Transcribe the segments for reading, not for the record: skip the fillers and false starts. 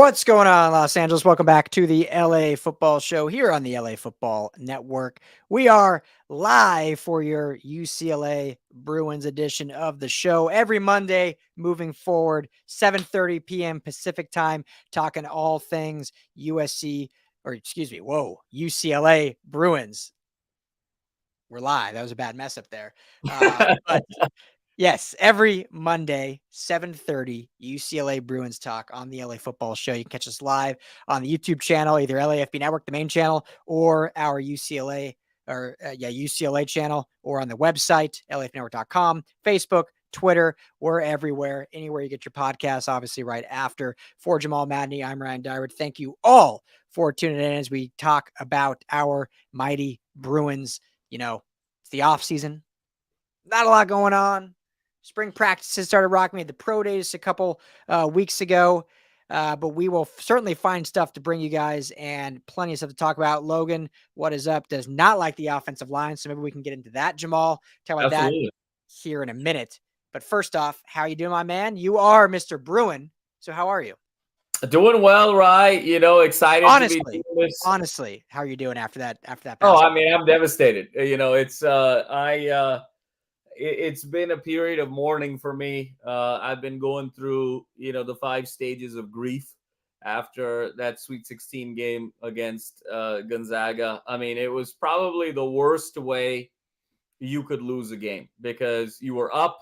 What's going on, Los Angeles? Welcome back to the LA Football Show here on the LA Football Network. We are live for your UCLA Bruins edition of the show every Monday moving forward, 7:30 p.m. Pacific time, talking all things UCLA Bruins. We're live. That was a bad mess up there. But yes, every Monday, 7:30, UCLA Bruins talk on the LA Football Show. You can catch us live on the YouTube channel, either LAFB Network, the main channel, or our UCLA channel, or on the website, lafnetwork.com, Facebook, Twitter. We're everywhere, anywhere you get your podcasts, obviously right after. For Jamal, Madni, I'm Ryan Dyrud. Thank you all for tuning in as we talk about our mighty Bruins. You know, it's the off season. Not a lot going on. Spring practices started rocking. We had the pro days a couple weeks ago, but we will certainly find stuff to bring you guys and plenty of stuff to talk about. Logan, what is up? Does not like the offensive line, so maybe we can get into that, Jamal. Talk about Absolutely. that here in a minute. But first off, how you doing, my man? You are Mr. Bruin, so how are you? Doing well, right? Excited to be doing this. Honestly, how are you doing after that? Oh, I mean, I'm devastated. It's been a period of mourning for me. I've been going through, the 5 stages of grief after that Sweet 16 game against Gonzaga. I mean, it was probably the worst way you could lose a game because you were up.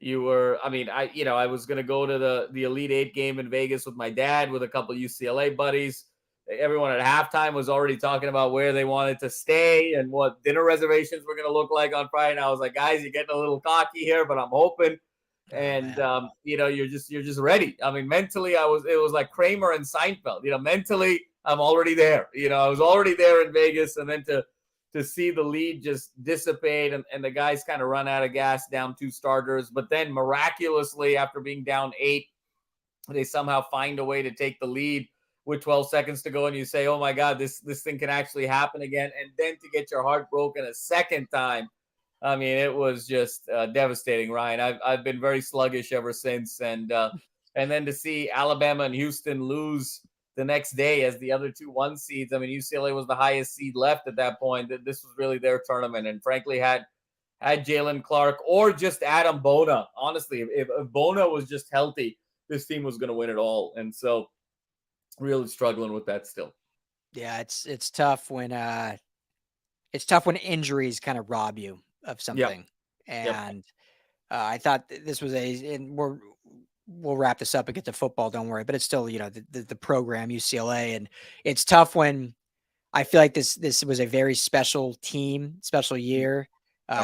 I was going to go to the Elite 8 game in Vegas with my dad, with a couple of UCLA buddies. Everyone at halftime was already talking about where they wanted to stay and what dinner reservations were going to look like on Friday. And I was like, guys, you're getting a little cocky here, but I'm hoping. And you're just ready. I mean, mentally, it was like Kramer and Seinfeld. Mentally, I'm already there. I was already there in Vegas, and then to see the lead just dissipate and the guys kind of run out of gas, down 2 starters. But then miraculously, after being down 8, they somehow find a way to take the lead with 12 seconds to go. And you say, oh my God, this thing can actually happen again. And then to get your heart broken a second time. I mean, it was just devastating, Ryan. I've been very sluggish ever since. And then to see Alabama and Houston lose the next day as the other 2 1 seeds. I mean, UCLA was the highest seed left at that point. This was really their tournament, and frankly, had Jalen Clark or just Adam Bona. Honestly, if Bona was just healthy, this team was going to win it all. And so, really struggling with that still. Yeah, it's tough when injuries kind of rob you of something. Yep. And I thought this was and we'll wrap this up and get to football. Don't worry, but it's still, the program UCLA, and it's tough when I feel like this was a very special team, special year.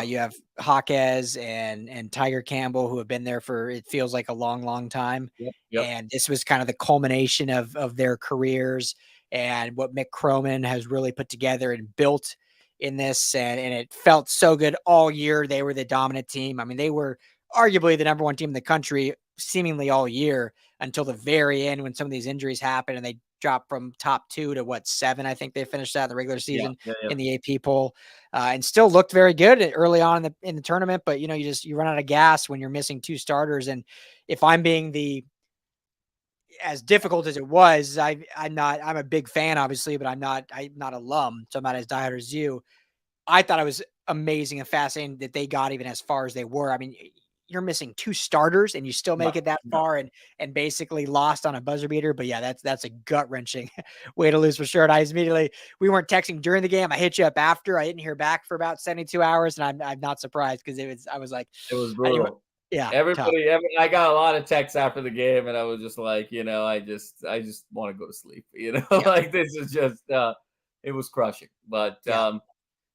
You have Hawkes and Tiger Campbell, who have been there for, it feels like, a long, long time. Yep. And this was kind of the culmination of their careers and what Mick Croman has really put together and built in this. And it felt so good all year. They were the dominant team. I mean, they were arguably the number 1 team in the country seemingly all year until the very end when some of these injuries happened and they dropped from top 2 to 7. I think they finished out in the regular season in the AP poll, and still looked very good early on in the tournament. But you run out of gas when you're missing 2 starters. And if I'm being as difficult as it was, I'm a big fan, obviously, but I'm not alum, so I'm not as diehard as you. I thought it was amazing and fascinating that they got even as far as they were. I mean, you're missing 2 starters and you still make it that far and basically lost on a buzzer beater. But yeah, that's a gut wrenching way to lose for sure. And we weren't texting during the game. I hit you up after. I didn't hear back for about 72 hours, and I'm not surprised because it was brutal. I got a lot of texts after the game, and I was just like, I just want to go to sleep. Like this is just it was crushing. But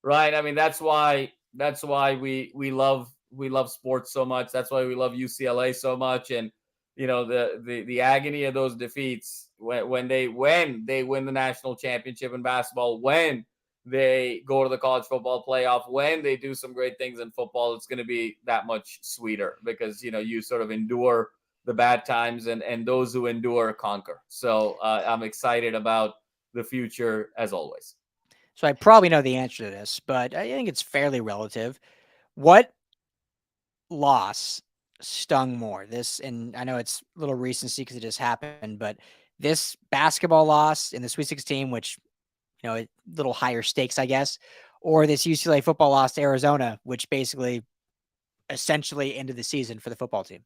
right, I mean, that's why we love sports so much. That's why we love UCLA so much. And the agony of those defeats when they win the national championship in basketball, when they go to the college football playoff, when they do some great things in football, it's going to be that much sweeter because you sort of endure the bad times, and those who endure conquer. So I'm excited about the future as always. So I probably know the answer to this, but I think it's fairly relative. What loss stung more? And I know it's a little recency because it just happened, but this basketball loss in the Sweet 16, which, a little higher stakes, I guess, or this UCLA football loss to Arizona, which basically essentially ended the season for the football team?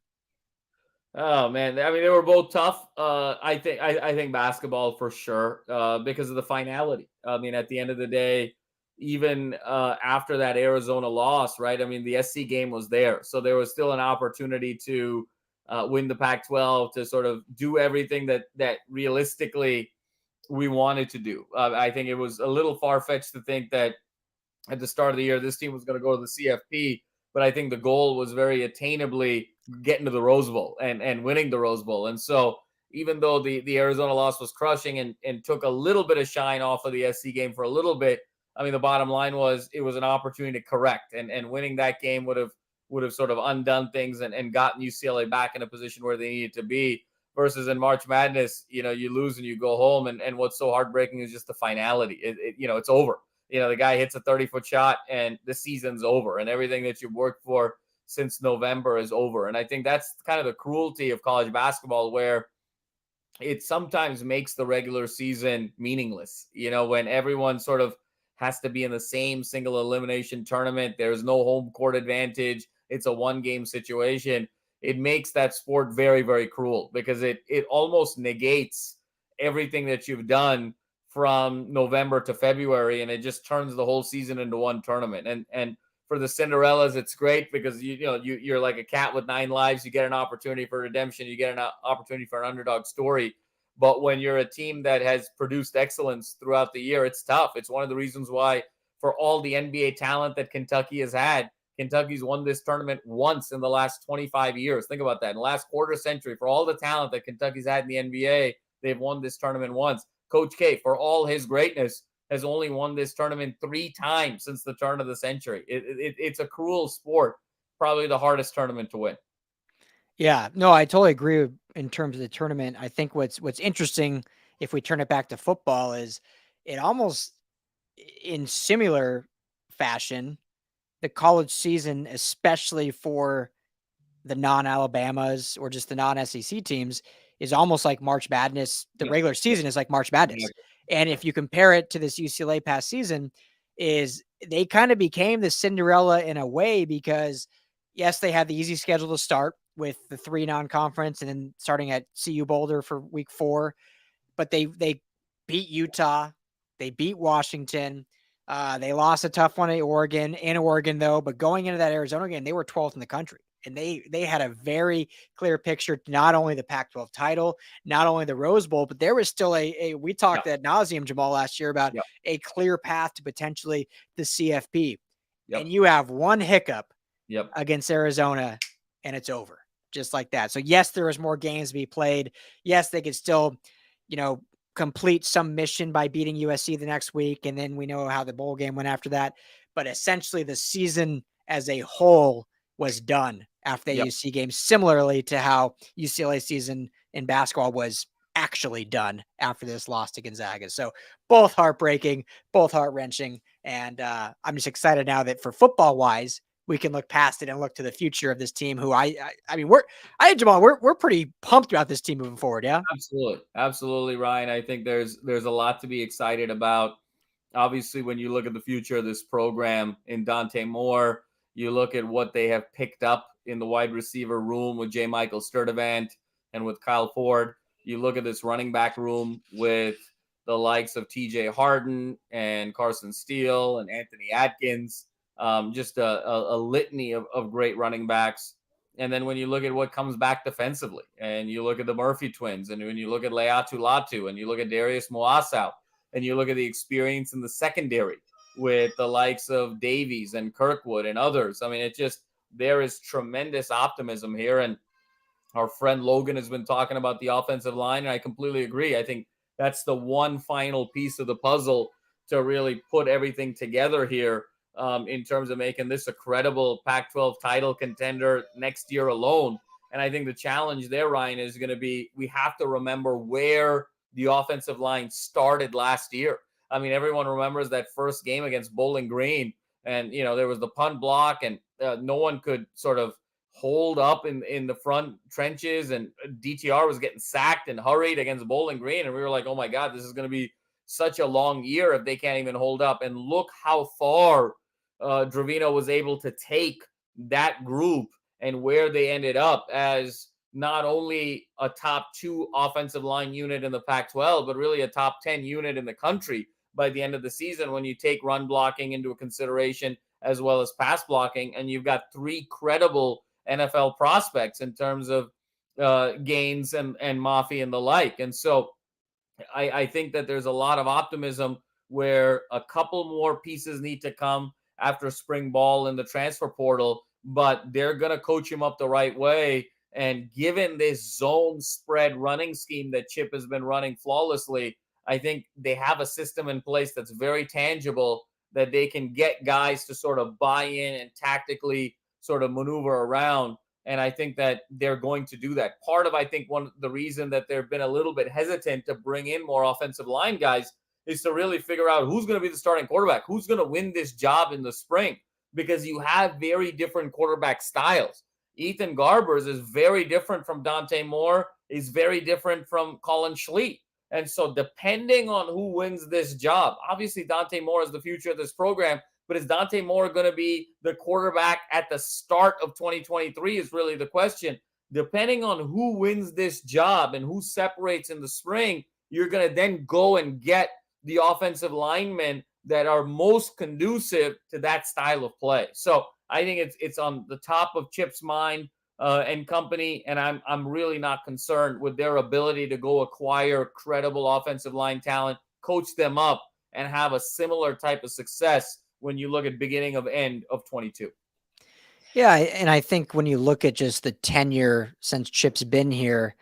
Oh man, I mean they were both tough. I think basketball for sure because of the finality. I mean, at the end of the day, even after that Arizona loss, right? I mean, the SC game was there, so there was still an opportunity to win the Pac-12, to sort of do everything that realistically we wanted to do. I think it was a little far-fetched to think that at the start of the year this team was going to go to the CFP, but I think the goal was very attainably getting to the Rose Bowl and winning the Rose Bowl. And so even though the Arizona loss was crushing and took a little bit of shine off of the SC game for a little bit, I mean, the bottom line was it was an opportunity to correct, and winning that game would have sort of undone things and gotten UCLA back in a position where they needed to be. Versus in March Madness, you lose and you go home. And what's so heartbreaking is just the finality. It's over. The guy hits a 30-foot shot and the season's over, and everything that you've worked for since November is over. And I think that's kind of the cruelty of college basketball, where it sometimes makes the regular season meaningless. When everyone sort of has to be in the same single elimination tournament, there's no home court advantage. It's a one-game situation. It makes that sport very, very cruel, because it almost negates everything that you've done from November to February, and it just turns the whole season into one tournament. And for the Cinderellas, it's great because you're like a cat with 9 lives. You get an opportunity for redemption. You get an opportunity for an underdog story. But when you're a team that has produced excellence throughout the year, it's tough. It's one of the reasons why, for all the NBA talent that Kentucky has had, Kentucky's won this tournament once in the last 25 years. Think about that. In the last quarter century, for all the talent that Kentucky's had in the NBA, they've won this tournament once. Coach K, for all his greatness, has only won this tournament 3 times since the turn of the century. It's a cruel sport, probably the hardest tournament to win. Yeah, no, I totally agree in terms of the tournament. I think what's interesting, if we turn it back to football, is it almost, in similar fashion, the college season, especially for the non-Alabamas or just the non-SEC teams, is almost like March Madness. The regular season is like March Madness. And if you compare it to this UCLA past season, is they kind of became the Cinderella in a way, because yes, they had the easy schedule to start with the 3 non-conference and then starting at CU Boulder for week 4, but they beat Utah, they beat Washington, they lost a tough one at Oregon, though, but going into that Arizona game, they were 12th in the country. And they had a very clear picture, not only the Pac-12 title, not only the Rose Bowl, but there was still we talked ad nauseum, Jamal, last year about a clear path to potentially the CFP. And you have one hiccup against Arizona and it's over just like that. So yes, there was more games to be played. Yes, they could still, complete some mission by beating USC the next week. And then we know how the bowl game went after that. But essentially the season as a whole was done after the UC game, similarly to how UCLA season in basketball was actually done after this loss to Gonzaga. So both heartbreaking, both heart-wrenching. And I'm just excited now that for football wise, we can look past it and look to the future of this team, who I mean, Jamal, we're pretty pumped about this team moving forward. Yeah, absolutely, Ryan. I think there's a lot to be excited about. Obviously, when you look at the future of this program in Dante Moore, you look at what they have picked up in the wide receiver room with J. Michael Sturdivant and with Kyle Ford. You look at this running back room with the likes of TJ Harden and Carson Steele and Anthony Adkins. Just a litany of great running backs. And then when you look at what comes back defensively, and you look at the Murphy twins, and when you look at Leatu, and you look at Darius Moasau, and you look at the experience in the secondary with the likes of Davies and Kirkwood and others, I mean, there is tremendous optimism here. And our friend Logan has been talking about the offensive line, and I completely agree. I think that's the one final piece of the puzzle to really put everything together here. In terms of making this a credible Pac-12 title contender next year alone. And I think the challenge there, Ryan, is going to be, we have to remember where the offensive line started last year. I mean, everyone remembers that first game against Bowling Green, and, there was the punt block, and no one could sort of hold up in the front trenches, and DTR was getting sacked and hurried against Bowling Green. And we were like, oh my God, this is going to be such a long year if they can't even hold up. And look how far Dravino was able to take that group and where they ended up as not only a top 2 offensive line unit in the Pac-12, but really a top 10 unit in the country by the end of the season when you take run blocking into consideration as well as pass blocking. And you've got 3 credible NFL prospects in terms of Gaines and Mafi and the like. And so I think that there's a lot of optimism where a couple more pieces need to come after spring ball in the transfer portal, but they're going to coach him up the right way. And given this zone spread running scheme that Chip has been running flawlessly, I think they have a system in place that's very tangible that they can get guys to sort of buy in and tactically sort of maneuver around. And I think that they're going to do that. Part of, I think, the reason that they've been a little bit hesitant to bring in more offensive line guys is to really figure out who's going to be the starting quarterback, who's going to win this job in the spring, because you have very different quarterback styles. Ethan Garbers is very different from Dante Moore, is very different from Collin Schlee. And so depending on who wins this job, obviously Dante Moore is the future of this program, but is Dante Moore going to be the quarterback at the start of 2023 is really the question. Depending on who wins this job and who separates in the spring, you're going to then go and get the offensive linemen that are most conducive to that style of play. So I think it's on the top of Chip's mind and company, and I'm really not concerned with their ability to go acquire credible offensive line talent, coach them up, and have a similar type of success when you look at beginning of end of 22. Yeah, and I think when you look at just the tenure since Chip's been here,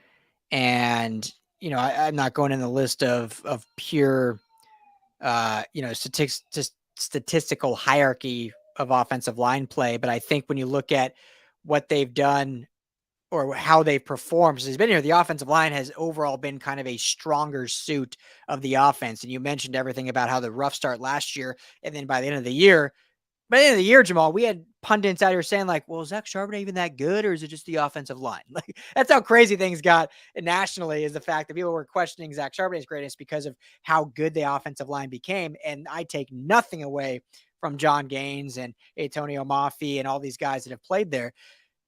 and I'm not going in the list of pure statistical hierarchy of offensive line play, but I think when you look at what they've done or how they've performed since he's been here, the offensive line has overall been kind of a stronger suit of the offense. And you mentioned everything about how the rough start last year, and then by the end of the year, Jamal, we had pundits out here saying like, well, is Zach Charbonnet even that good, or is it just the offensive line? Like, that's how crazy things got nationally, is the fact that people were questioning Zach Charbonnet's greatness because of how good the offensive line became. And I take nothing away from John Gaines and Antonio Mafi and all these guys that have played there.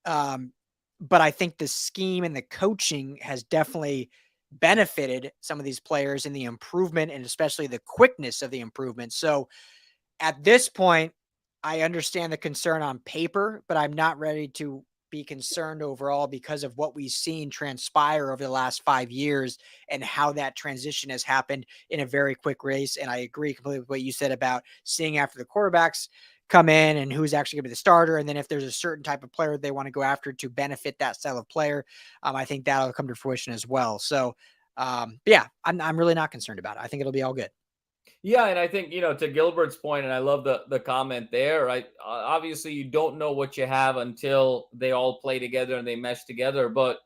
But I think the scheme and the coaching has definitely benefited some of these players in the improvement, and especially the quickness of the improvement. So at this point, I understand the concern on paper, but I'm not ready to be concerned overall because of what we've seen transpire over the last 5 years and how that transition has happened in a very quick race. And I agree completely with what you said about seeing after the quarterbacks come in and who's actually going to be the starter. And then if there's a certain type of player they want to go after to benefit that style of player, I think that'll come to fruition as well. So yeah, I'm really not concerned about it. I think it'll be all good. Yeah, and I think, to Gilbert's point, and I love the comment there, right? Obviously, you don't know what you have until they all play together and they mesh together. But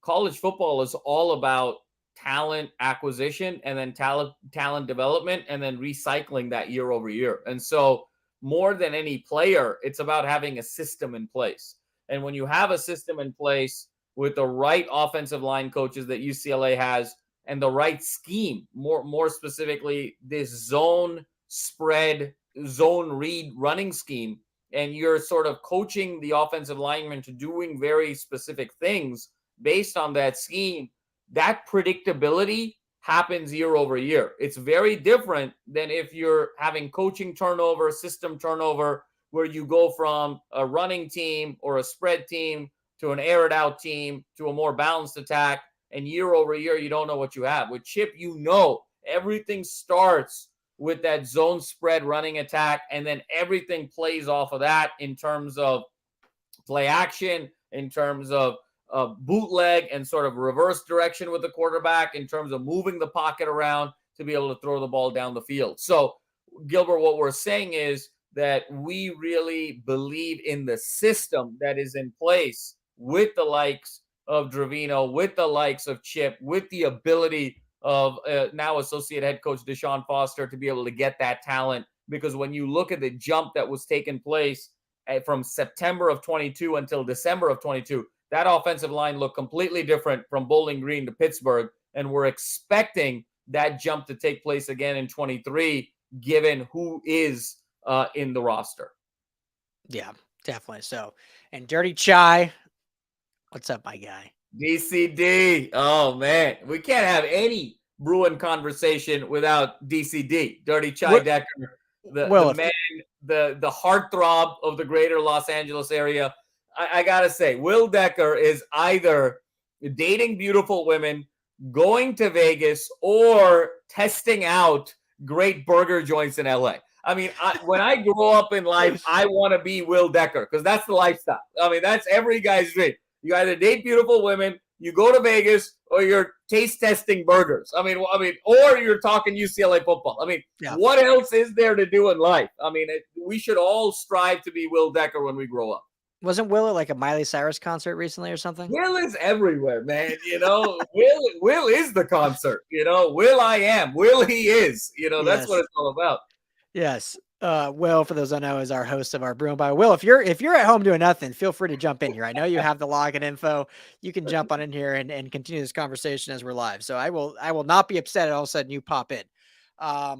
college football is all about talent acquisition and then talent development and then recycling that year over year. And so more than any player, it's about having a system in place. And when you have a system in place with the right offensive line coaches that UCLA has, and the right scheme, more specifically, this zone spread, zone read running scheme, and you're sort of coaching the offensive lineman to doing very specific things based on that scheme, that predictability happens year over year. It's very different than if you're having coaching turnover, system turnover, where you go from a running team or a spread team to an air it out team to a more balanced attack. And year over year, you don't know what you have. With Chip, everything starts with that zone spread running attack, and then everything plays off of that in terms of play action, in terms of bootleg and sort of reverse direction with the quarterback, in terms of moving the pocket around to be able to throw the ball down the field. So, Gilbert, what we're saying is that we really believe in the system that is in place with the likes of Dravino, with the likes of Chip, with the ability of now associate head coach Deshaun Foster to be able to get that talent. Because when you look at the jump that was taking place from September of 22 until December of 22, that offensive line looked completely different from Bowling Green to Pittsburgh. And we're expecting that jump to take place again in 23, given who is in the roster. Yeah, definitely. So, and Dirty Chai, what's up, my guy? DCD. Oh, man. We can't have any Bruin conversation without DCD. Dirty Chai Decker, the man, the heartthrob of the greater Los Angeles area. I got to say, Will Decker is either dating beautiful women, going to Vegas, or testing out great burger joints in LA. I mean, when I grow up in life, I want to be Will Decker because that's the lifestyle. I mean, that's every guy's dream. You either date beautiful women, you go to Vegas, or you're taste testing burgers. I mean, or you're talking UCLA football. I mean, What else is there to do in life? I mean, we should all strive to be Will Decker when we grow up. Wasn't Will at like a Miley Cyrus concert recently or something? Will is everywhere, man. Will is the concert. Will I am. Will he is. That's what it's all about. Yes. Will, for those who know, is our host of our Bruin Bio. Will, if you're at home doing nothing, feel free to jump in here. I know you have the login info. You can jump on in here and continue this conversation as we're live. So I will not be upset at all of a sudden you pop in. But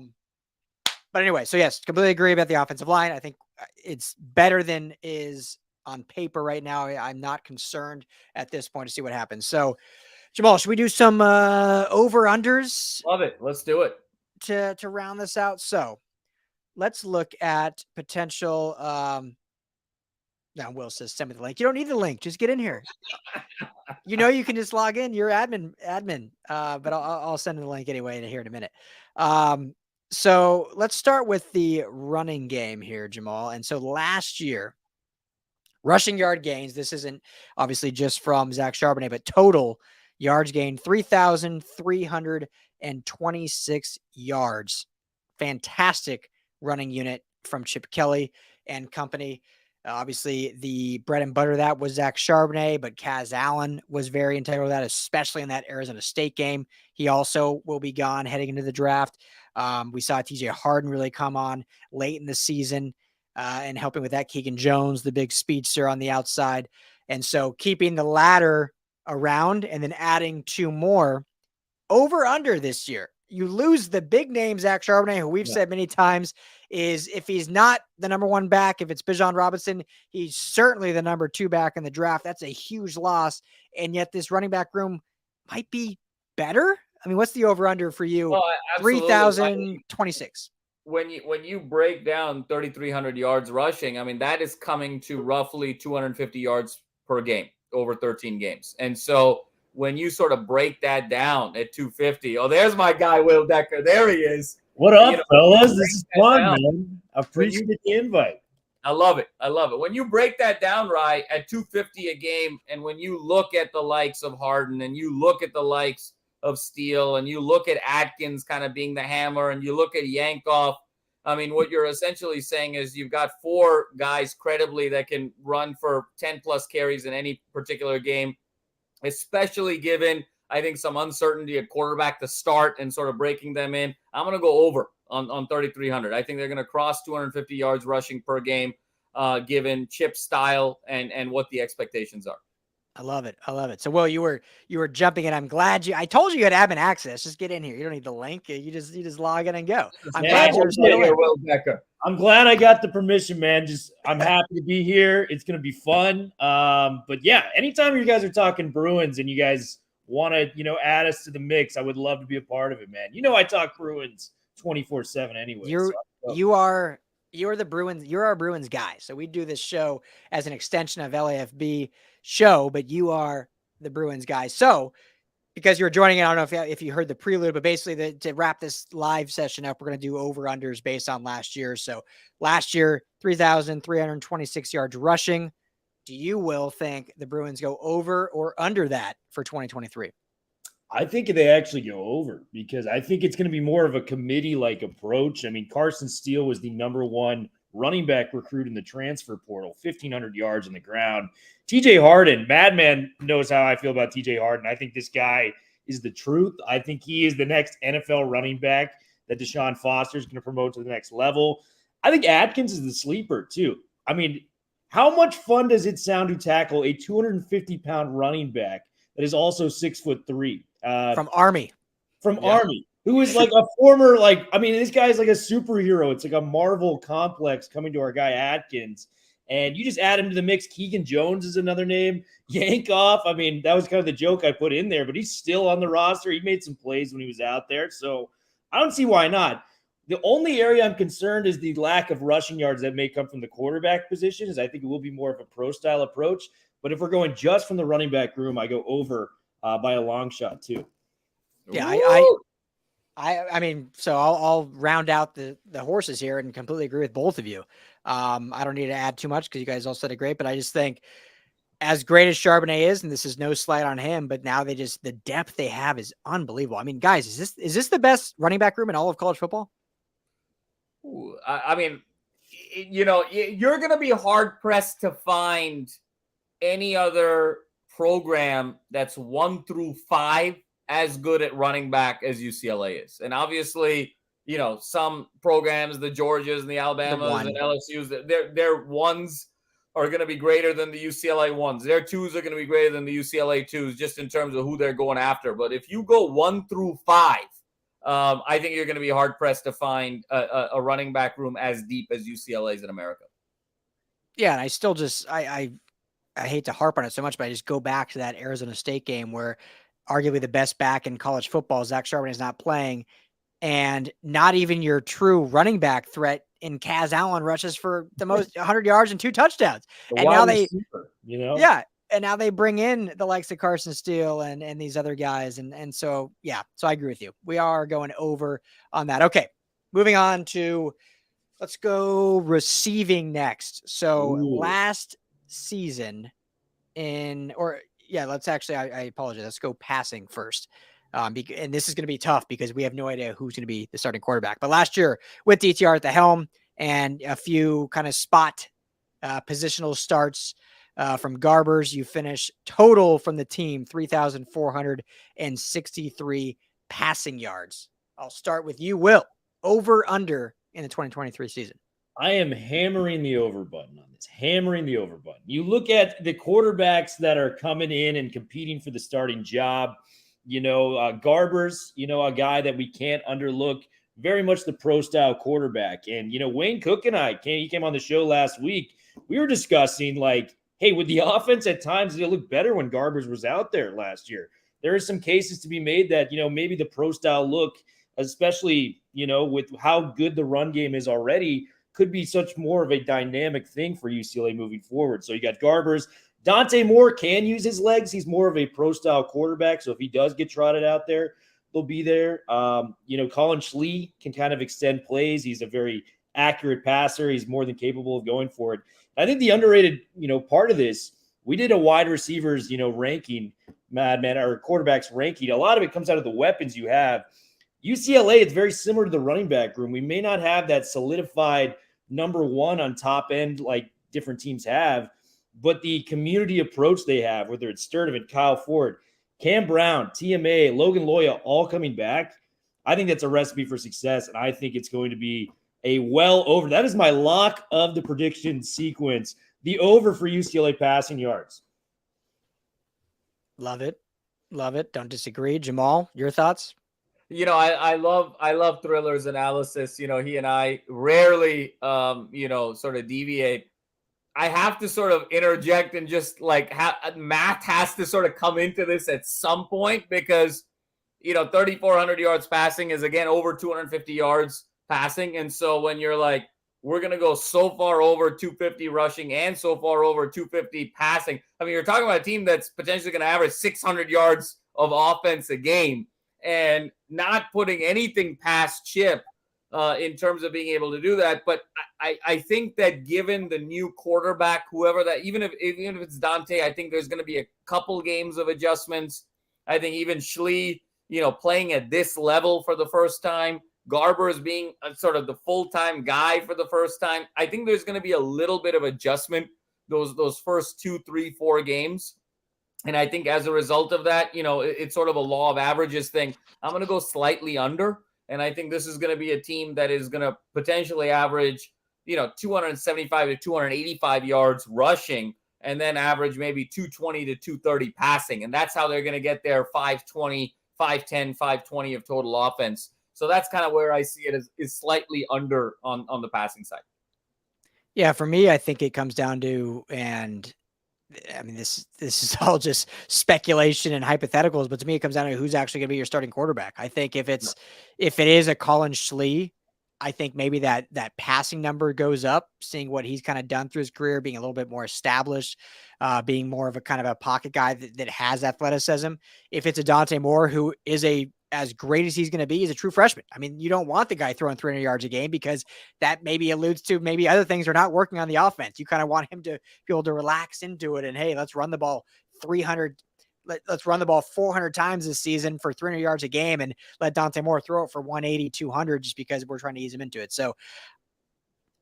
anyway, so yes, completely agree about the offensive line. I think it's better than is on paper right now. I'm not concerned at this point to see what happens. So Jamal, should we do some over-unders? Love it. Let's do it. To round this out. So let's look at potential. Now Will says send me the link. You don't need the link. Just get in here. You can just log in. You're admin. But I'll send the link anyway here in a minute. So let's start with the running game here, Jamal. And so last year, rushing yard gains. This isn't obviously just from Zach Charbonnet, but total yards gained 3,326 yards. Fantastic running unit from Chip Kelly and company. Obviously, the bread and butter of that was Zach Charbonnet, but Kaz Allen was very integral to that, especially in that Arizona State game. He also will be gone heading into the draft. We saw TJ Harden really come on late in the season and helping with that. Keegan Jones, the big speedster on the outside. And so keeping the ladder around and then adding two more over under this year. You lose the big name, Zach Charbonnet, who we've said many times is if he's not the number one back, if it's Bijan Robinson, he's certainly the number two back in the draft. That's a huge loss. And yet this running back room might be better. I mean, what's the over under for you? 3,026. When you break down 3,300 yards rushing, I mean, that is coming to roughly 250 yards per game over 13 games. And so when you sort of break that down at 250, there's my guy, Will Decker. There he is. What up, fellas? This is fun, man. I appreciate the invite. I love it. When you break that down right at 250 a game, and when you look at the likes of Harden and you look at the likes of Steele and you look at Adkins kind of being the hammer and you look at Yankoff, I mean, what you're essentially saying is you've got four guys credibly that can run for 10 plus carries in any particular game, especially given, I think, some uncertainty at quarterback to start and sort of breaking them in. I'm going to go over on 3,300. I think they're going to cross 250 yards rushing per game, given Chip's style and what the expectations are. I love it. So, Will, you were jumping in. I'm glad I told you had admin access. Just get in here. You don't need the link. You just log in and go. I'm glad you're still in. Will Decker. I'm glad I got the permission, man. I'm happy to be here. It's going to be fun. But yeah, anytime you guys are talking Bruins and you guys want to, add us to the mix, I would love to be a part of it, man. I talk Bruins 24/7 anyway. You're the Bruins. You're our Bruins guy. So we do this show as an extension of LAFB show, but you are the Bruins guy. So because you're joining it, I don't know if you heard the prelude, but basically to wrap this live session up, we're going to do over-unders based on last year. So last year, 3,326 yards rushing. Do you, Will, think the Bruins go over or under that for 2023? I think they actually go over because I think it's going to be more of a committee-like approach. I mean, Carson Steele was the number one running back recruit in the transfer portal, 1,500 yards on the ground. TJ Harden, Madman knows how I feel about TJ Harden. I think this guy is the truth. I think he is the next NFL running back that Deshaun Foster is going to promote to the next level. I think Adkins is the sleeper too. I mean, How much fun does it sound to tackle a 250-pound running back that is also 6'3"? From Army. Army, who is like a former, this guy's like a superhero. It's like a Marvel complex coming to our guy Adkins. And you just add him to the mix. Keegan Jones is another name. Yankoff. I mean, that was kind of the joke I put in there, but he's still on the roster. He made some plays when he was out there. So I don't see why not. The only area I'm concerned is the lack of rushing yards that may come from the quarterback position, as I think it will be more of a pro-style approach. But if we're going just from the running back room, I go over by a long shot too. Yeah, I mean, so I'll round out the horses here and completely agree with both of you. I don't need to add too much because you guys all said it great, but I just think as great as Charbonnet is, and this is no slight on him, but now the depth they have is unbelievable. I mean, guys, is this the best running back room in all of college football? I mean, you're going to be hard pressed to find any other program that's 1 through 5 as good at running back as UCLA is. And obviously, some programs, the Georgias and the Alabamas and LSUs, their ones are going to be greater than the UCLA ones. Their twos are going to be greater than the UCLA twos, just in terms of who they're going after. But if you go 1 through 5, I think you're going to be hard pressed to find a running back room as deep as UCLA's in America. Yeah. And I still I hate to harp on it so much, but I just go back to that Arizona State game where arguably the best back in college football, Zach Charbonnet, is not playing, and not even your true running back threat in Kaz Allen rushes for the most 100 yards and 2 touchdowns. And now and now they bring in the likes of Carson Steele and these other guys. And so, yeah, so I agree with you. We are going over on that. Okay. Moving on to, let's go receiving next. So last season let's actually, I apologize. Let's go passing first. And this is going to be tough because we have no idea who's going to be the starting quarterback. But last year with DTR at the helm and a few kind of spot positional starts from Garbers, you finish total from the team 3,463 passing yards. I'll start with you, Will. Over, under in the 2023 season. I am hammering the over button on this. Hammering the over button. You look at the quarterbacks that are coming in and competing for the starting job. Garbers, a guy that we can't underlook, very much the pro-style quarterback. And, Wayne Cook and he came on the show last week. We were discussing, hey, with the offense at times, it looked better when Garbers was out there last year. There are some cases to be made that, maybe the pro-style look, especially, with how good the run game is already, could be such more of a dynamic thing for UCLA moving forward. So you got Garbers. Dante Moore can use his legs. He's more of a pro-style quarterback. So if he does get trotted out there, they'll be there. Collin Schlee can kind of extend plays. He's a very accurate passer. He's more than capable of going for it. I think the underrated, part of this, we did a wide receivers, ranking, Madman, or quarterbacks ranking. A lot of it comes out of the weapons you have. UCLA, it's very similar to the running back room. We may not have that solidified number one on top end like different teams have, but the community approach they have, whether it's Sturdivant, Kyle Ford, Cam Brown, TMA, Logan Loya, all coming back, I think that's a recipe for success, and I think it's going to be a well over. That is my lock of the prediction sequence, the over for UCLA passing yards. Love it. Love it. Don't disagree. Jamal, your thoughts? I love Thriller's analysis. He and I rarely, sort of deviate. I have to sort of interject and just math has to sort of come into this at some point because, 3,400 yards passing is, again, over 250 yards passing. And so when you're like, we're going to go so far over 250 rushing and so far over 250 passing. I mean, you're talking about a team that's potentially going to average 600 yards of offense a game. And not putting anything past Chip in terms of being able to do that. But I think that given the new quarterback, whoever that, even if it's Dante, I think there's going to be a couple games of adjustments. I think even Schlee, playing at this level for the first time, Garbers being sort of the full-time guy for the first time. I think there's going to be a little bit of adjustment those first 2, 3, 4 games. And I think as a result of that, it's sort of a law of averages thing. I'm going to go slightly under. And I think this is going to be a team that is going to potentially average 275 to 285 yards rushing, and then average maybe 220 to 230 passing. And that's how they're going to get their 520, 510, 520 of total offense. So that's kind of where I see it is slightly under on the passing side. Yeah, for me, I think it comes down to, and I mean, this is all just speculation and hypotheticals, but to me, it comes down to who's actually going to be your starting quarterback. I think if it is a Collin Schlee, I think maybe that passing number goes up, seeing what he's kind of done through his career, being a little bit more established, being more of a kind of a pocket guy that has athleticism. If it's a Dante Moore, who is as great as he's going to be, he's a true freshman. I mean, you don't want the guy throwing 300 yards a game, because that maybe alludes to maybe other things are not working on the offense. You kind of want him to be able to relax into it and, hey, let's run the ball 300. Let's run the ball 400 times this season for 300 yards a game and let Dante Moore throw it for 180, 200, just because we're trying to ease him into it. So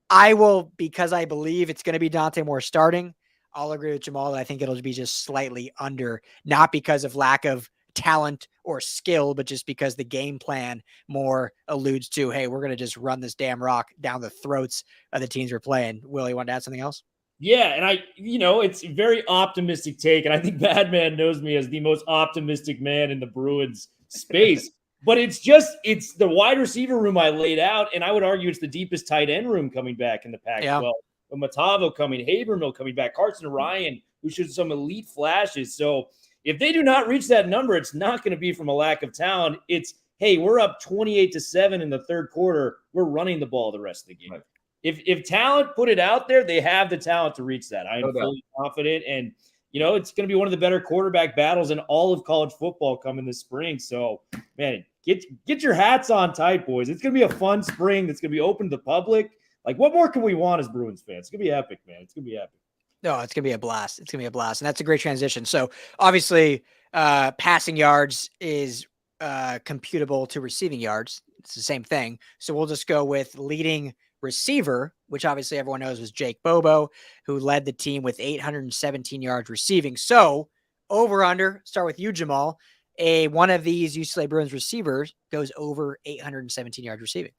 I will, because I believe it's going to be Dante Moore starting, I'll agree with Jamal. I think it'll be just slightly under, not because of lack of talent or skill, but just because the game plan more alludes to, hey, we're going to just run this damn rock down the throats of the teams we're playing. Will, you want to add something else? Yeah, and it's a very optimistic take, and I think Badman knows me as the most optimistic man in the Bruins space. But it's the wide receiver room I laid out, and I would argue it's the deepest tight end room coming back in the Pac-12. Yeah. Matavao coming, Habermill coming back, Carson Ryan, who showed some elite flashes. So if they do not reach that number, it's not going to be from a lack of talent. It's, hey, we're up 28-7 in the third quarter. We're running the ball the rest of the game. Right. If talent put it out there, they have the talent to reach that. I am fully confident. And, it's going to be one of the better quarterback battles in all of college football coming this spring. So, man, get your hats on tight, boys. It's going to be a fun spring that's going to be open to the public. Like, what more can we want as Bruins fans? It's going to be epic, man. It's going to be epic. No, it's going to be a blast. It's going to be a blast. And that's a great transition. So, obviously, passing yards is computable to receiving yards. It's the same thing. So, we'll just go with leading receiver, which obviously everyone knows was Jake Bobo, who led the team with 817 yards receiving. So, over under, start with you, Jamal. One of these UCLA Bruins receivers goes over 817 yards receiving.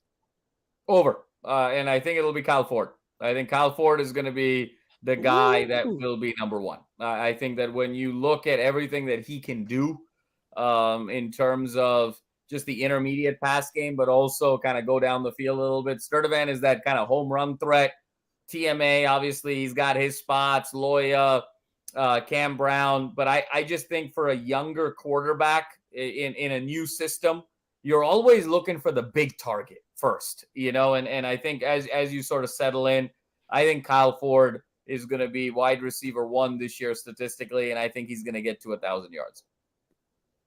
Over. And I think it'll be Kyle Ford. I think Kyle Ford is going to be the guy that will be number one. I think that when you look at everything that he can do in terms of just the intermediate pass game, but also kind of go down the field a little bit. Sturdivant is that kind of home run threat. TMA, obviously, he's got his spots. Loya, Cam Brown. But I just think for a younger quarterback in a new system, you're always looking for the big target first, and I think as you sort of settle in, I think Kyle Ford is going to be wide receiver 1 this year statistically, and I think he's going to get to 1,000 yards.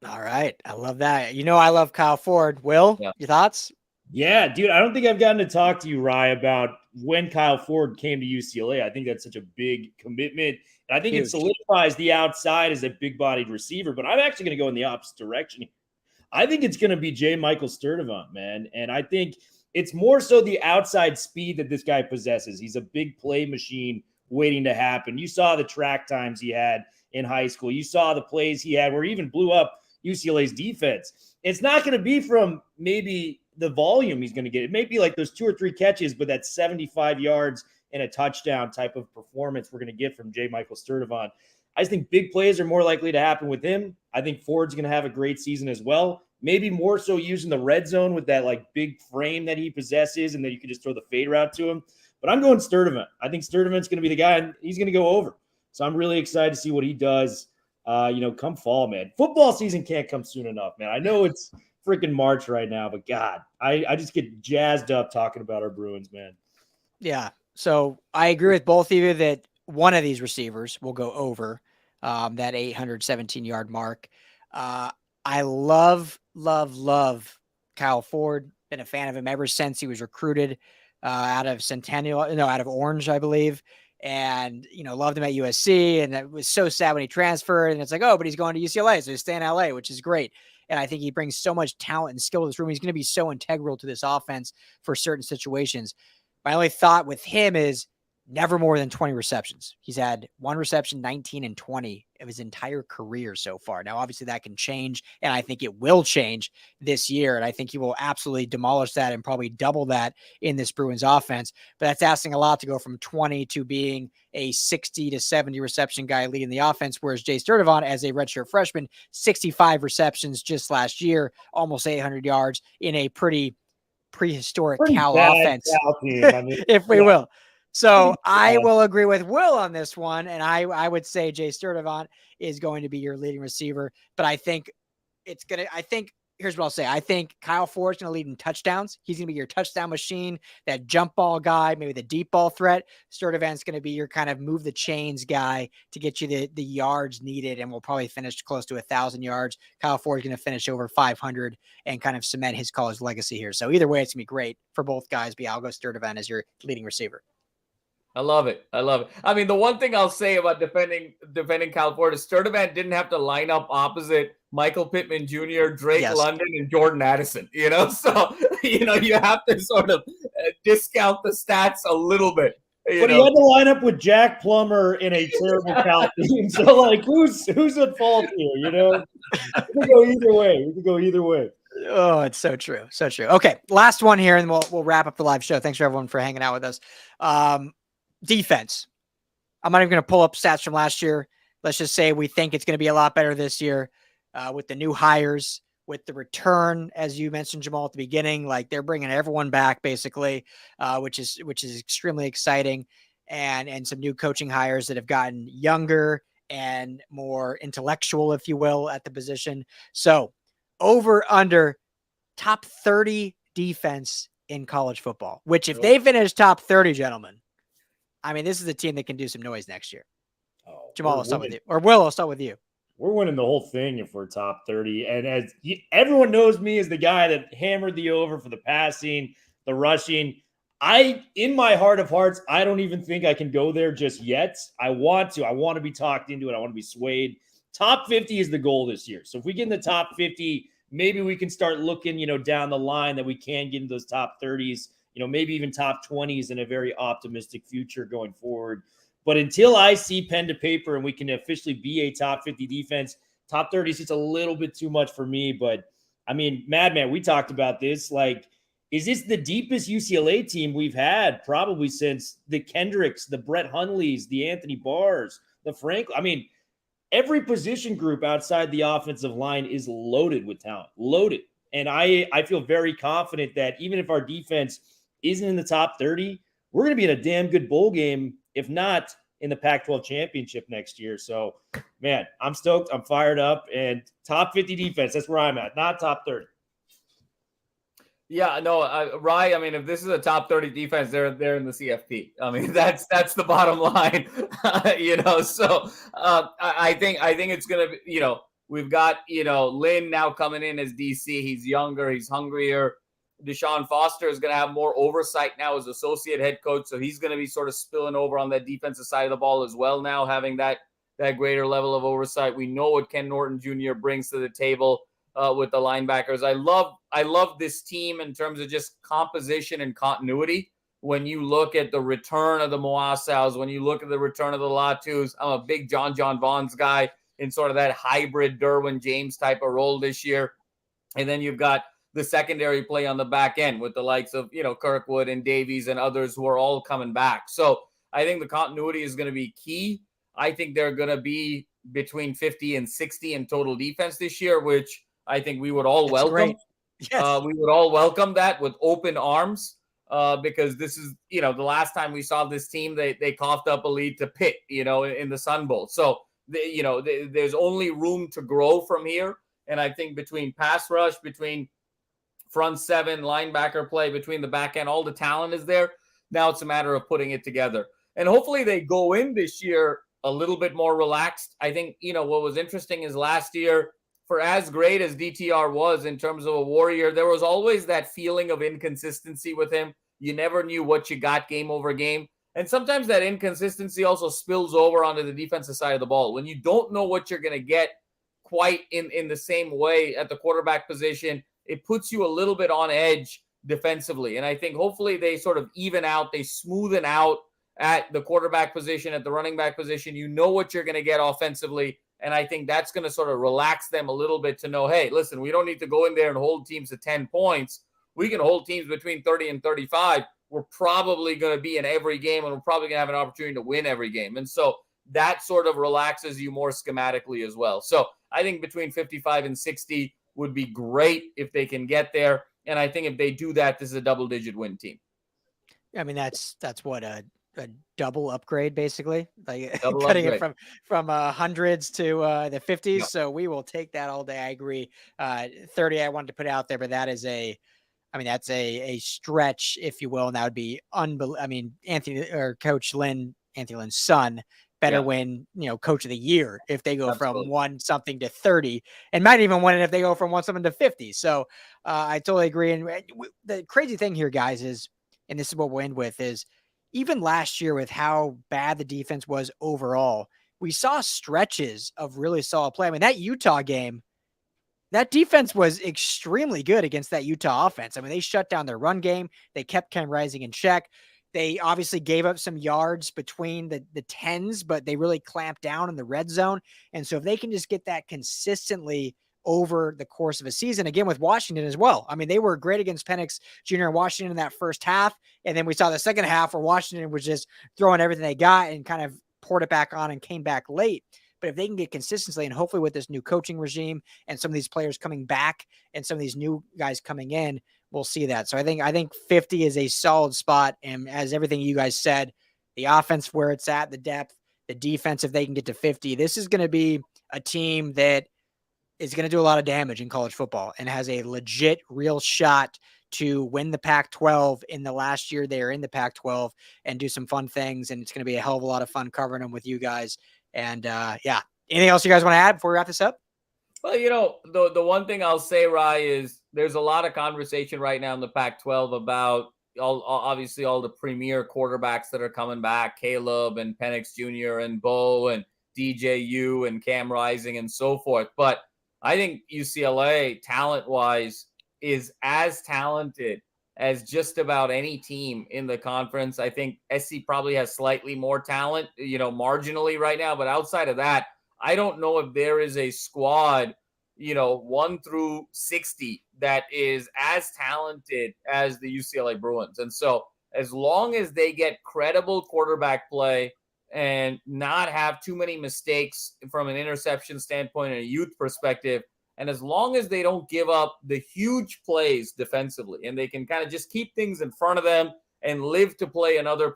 All right. I love that. I love Kyle Ford. Will, Your thoughts? Yeah, dude, I don't think I've gotten to talk to you, Rye, about when Kyle Ford came to UCLA. I think that's such a big commitment. And I think it solidifies the outside as a big-bodied receiver, but I'm actually going to go in the opposite direction. I think it's going to be J. Michael Sturdivant, man. And I think it's more so the outside speed that this guy possesses. He's a big play machine waiting to happen. You saw the track times he had in high school. You saw the plays he had where he even blew up UCLA's defense. It's not going to be from maybe the volume he's going to get. It may be like those 2 or 3 catches, but that 75 yards and a touchdown type of performance we're going to get from J. Michael Sturdivant. I just think big plays are more likely to happen with him. I think Ford's going to have a great season as well. Maybe more so using the red zone with that like big frame that he possesses, and then you can just throw the fade route to him. But I'm going Sturdivant. I think Sturdivant's going to be the guy, and he's going to go over. So I'm really excited to see what he does. Come fall, man. Football season can't come soon enough, man. I know it's freaking March right now, but God, I just get jazzed up talking about our Bruins, man. Yeah. So I agree with both of you that one of these receivers will go over that 817-yard mark. I love Kyle Ford. Been a fan of him ever since he was recruited out of Orange, I believe. And, loved him at USC. And it was so sad when he transferred. And it's like, oh, but he's going to UCLA. So he's staying in LA, which is great. And I think he brings so much talent and skill to this room. He's going to be so integral to this offense for certain situations. My only thought with him is never more than 20 receptions. He's had 1 reception, 19 and 20 of his entire career so far. Now, obviously that can change, and I think it will change this year. And I think he will absolutely demolish that and probably double that in this Bruins offense. But that's asking a lot to go from 20 to being a 60 to 70 reception guy leading the offense. Whereas Jay Sturdivant, as a redshirt freshman, 65 receptions just last year, almost 800 yards in a pretty prehistoric Cal offense, if we will. So I will agree with Will on this one, and I would say Jay Sturdivant is going to be your leading receiver. But I think here's what I'll say. I think Kyle Ford's going to lead in touchdowns. He's going to be your touchdown machine, that jump ball guy, maybe the deep ball threat. Sturdivant's going to be your kind of move the chains guy to get you the yards needed, and we'll probably finish close to 1,000 yards. Kyle Ford's going to finish over 500 and kind of cement his college legacy here. So either way, it's going to be great for both guys. But I'll go Sturdivant as your leading receiver. I love it. I mean, the one thing I'll say about defending Cal Ford is Sturdivant didn't have to line up opposite Michael Pittman Jr., Drake London, and Jordan Addison, So, you have to sort of discount the stats a little bit. But he had to line up with Jack Plummer in a terrible Cal team. So, who's at fault here, We can go either way. Oh, it's so true. So true. Okay, last one here, and we'll wrap up the live show. Thanks for everyone for hanging out with us. Defense. I'm not even going to pull up stats from last year. Let's just say we think it's going to be a lot better this year with the new hires, with the return, as you mentioned, Jamal, at the beginning. Like, they're bringing everyone back basically, which is extremely exciting, and some new coaching hires that have gotten younger and more intellectual, if you will, at the position. So over under top 30 defense in college football, which if they finish top 30, gentlemen, I mean, this is a team that can do some noise next year. Jamal, I'll start with you. Or Will, I'll start with you. We're winning the whole thing if we're top 30. And everyone knows me as the guy that hammered the over for the passing, the rushing. In my heart of hearts, I don't even think I can go there just yet. I want to be talked into it. I want to be swayed. Top 50 is the goal this year. So if we get in the top 50, maybe we can start looking, down the line that we can get into those top 30s. Maybe even top 20s in a very optimistic future going forward. But until I see pen to paper and we can officially be a top 50 defense, top 30 is just a little bit too much for me. But, I mean, Madman, we talked about this. Like, is this the deepest UCLA team we've had probably since the Kendricks, the Brett Hundleys, the Anthony Barrs, the Franklin? I mean, every position group outside the offensive line is loaded with talent, loaded. And I feel very confident that even if our defense isn't in the top 30, we're going to be in a damn good bowl game, if not in the Pac-12 championship next year. So, man, I'm stoked. I'm fired up. And top 50 defense, that's where I'm at, not top 30. Yeah, no, Rye, I mean, if this is a top 30 defense, they're in the CFP. I mean, that's the bottom line, So I think it's going to be, we've got, Lynn now coming in as DC. He's younger. He's hungrier. Deshaun Foster is going to have more oversight now as associate head coach. So he's going to be sort of spilling over on that defensive side of the ball as well now, having that greater level of oversight. We know what Ken Norton Jr. brings to the table with the linebackers. I love this team in terms of just composition and continuity. When you look at the return of the Moasaus, when you look at the return of the Latus, I'm a big John Vaughns guy in sort of that hybrid Derwin James type of role this year. And then you've got the secondary play on the back end with the likes of, Kirkwood and Davies and others who are all coming back. So I think the continuity is going to be key. I think they're going to be between 50 and 60 in total defense this year, which I think we would all welcome. Yes. We would all welcome that with open arms because this is, the last time we saw this team, they coughed up a lead to Pitt, in the Sun Bowl. So, there's only room to grow from here. And I think between pass rush, between front seven, linebacker play, between the back end, all the talent is there. Now it's a matter of putting it together. And hopefully they go in this year a little bit more relaxed. I think, what was interesting is last year, for as great as DTR was in terms of a warrior, there was always that feeling of inconsistency with him. You never knew what you got game over game. And sometimes that inconsistency also spills over onto the defensive side of the ball. When you don't know what you're going to get quite in the same way at the quarterback position, it puts you a little bit on edge defensively. And I think hopefully they sort of even out, they smoothen out at the quarterback position, at the running back position. You know what you're going to get offensively. And I think that's going to sort of relax them a little bit to know, hey, listen, we don't need to go in there and hold teams to 10 points. We can hold teams between 30 and 35. We're probably going to be in every game, and we're probably going to have an opportunity to win every game. And so that sort of relaxes you more schematically as well. So I think between 55 and 60 would be great if they can get there. And I think if they do that, this is a double-digit win team. I mean, that's what a double upgrade, basically, like Double cutting upgrade. it from hundreds to the 50s. Yep. So we will take that all day. I agree. 30, I wanted to put out there, but that is that's a stretch, if you will. And that would be unbelievable. I mean, Coach Anthony Lynn's son better win, coach of the year if they go from 1 something to 30, and might even win it if they go from 1 something to 50. So I totally agree. And the crazy thing here, guys, is, and this is what we'll end with, is even last year with how bad the defense was overall, we saw stretches of really solid play. I mean, that Utah game, that defense was extremely good against that Utah offense. I mean, they shut down their run game. They kept Ken Rising in check. They obviously gave up some yards between the 10s, but they really clamped down in the red zone. And so if they can just get that consistently over the course of a season, again with Washington as well. I mean, they were great against Penix Jr. and Washington in that first half. And then we saw the second half where Washington was just throwing everything they got and kind of poured it back on and came back late. But if they can get consistency, and hopefully with this new coaching regime and some of these players coming back and some of these new guys coming in, we'll see that. So I think 50 is a solid spot. And as everything you guys said, the offense where it's at, the depth, the defense, if they can get to 50, this is going to be a team that is going to do a lot of damage in college football and has a legit real shot to win the Pac-12 in the last year they are in the Pac-12 and do some fun things. And it's going to be a hell of a lot of fun covering them with you guys. And anything else you guys want to add before we wrap this up? Well, the one thing I'll say, Rye, is there's a lot of conversation right now in the Pac-12 about obviously all the premier quarterbacks that are coming back, Caleb and Penix Jr. and Bo and DJU and Cam Rising and so forth. But I think UCLA, talent-wise, is as talented as just about any team in the conference. I think SC probably has slightly more talent, marginally right now. But outside of that, I don't know if there is a squad, 1 through 60 that is as talented as the UCLA Bruins. And so as long as they get credible quarterback play and not have too many mistakes from an interception standpoint and a youth perspective, and as long as they don't give up the huge plays defensively and they can kind of just keep things in front of them and live to play another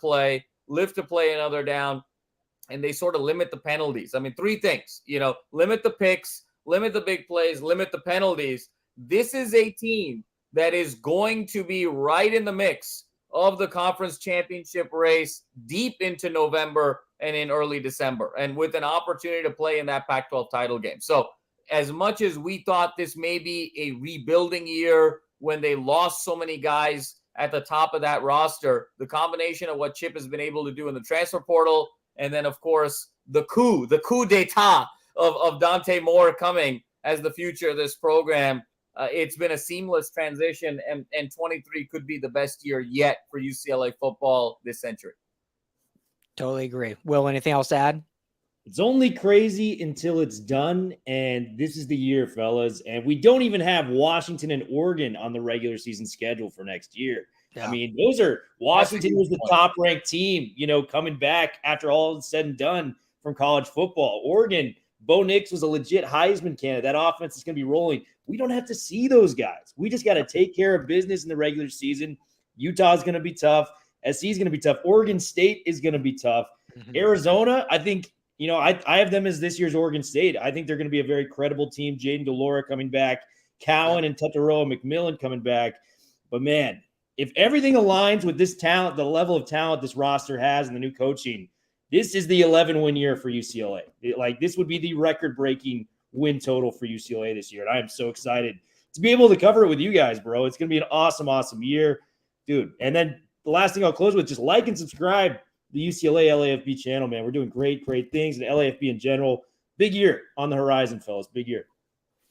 down, and they sort of limit the penalties. I mean, 3 things, limit the picks, limit the big plays, limit the penalties. This is a team that is going to be right in the mix of the conference championship race deep into November and in early December, and with an opportunity to play in that Pac-12 title game. So as much as we thought this may be a rebuilding year when they lost so many guys at the top of that roster, the combination of what Chip has been able to do in the transfer portal, and then, of course, the coup d'etat of Dante Moore coming as the future of this program, it's been a seamless transition, and 23 could be the best year yet for UCLA football this century. Totally agree. Will, anything else to add? It's only crazy until it's done, and this is the year, fellas. And we don't even have Washington and Oregon on the regular season schedule for next year. Yeah. I mean, Washington was the top-ranked team, coming back after all is said and done from college football. Oregon, Bo Nix was a legit Heisman candidate. That offense is going to be rolling. We don't have to see those guys. We just got to take care of business in the regular season. Utah's going to be tough. SC is going to be tough. Oregon State is going to be tough. Mm-hmm. Arizona, I think, I have them as this year's Oregon State. I think they're going to be a very credible team. Jaden Delora coming back, Cowan and Tataroa McMillan coming back. But, man, if everything aligns with this talent, the level of talent this roster has and the new coaching, this is the 11-win year for UCLA. This would be the record-breaking win total for UCLA this year. And I am so excited to be able to cover it with you guys, bro. It's going to be an awesome, awesome year, dude. And then the last thing I'll close with, just like and subscribe the UCLA LAFB channel, man. We're doing great, great things, and LAFB in general. Big year on the horizon, fellas. Big year.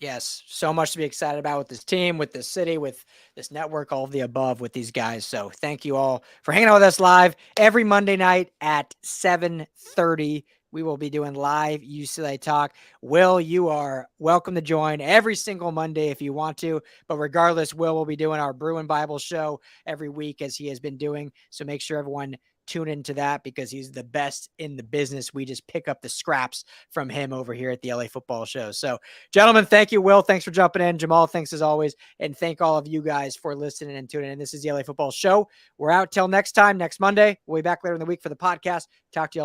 Yes, so much to be excited about with this team, with this city, with this network, all of the above with these guys. So thank you all for hanging out with us live every Monday night at 7:30. We will be doing live UCLA talk. Will, you are welcome to join every single Monday if you want to. But regardless, will be doing our Bruin Bible show every week as he has been doing. So make sure everyone tune into that because he's the best in the business. We just pick up the scraps from him over here at the LA Football Show. So, gentlemen, thank you. Will, thanks for jumping in. Jamal, thanks as always. And thank all of you guys for listening and tuning in. This is the LA Football Show. We're out till next time, next Monday. We'll be back later in the week for the podcast. Talk to you all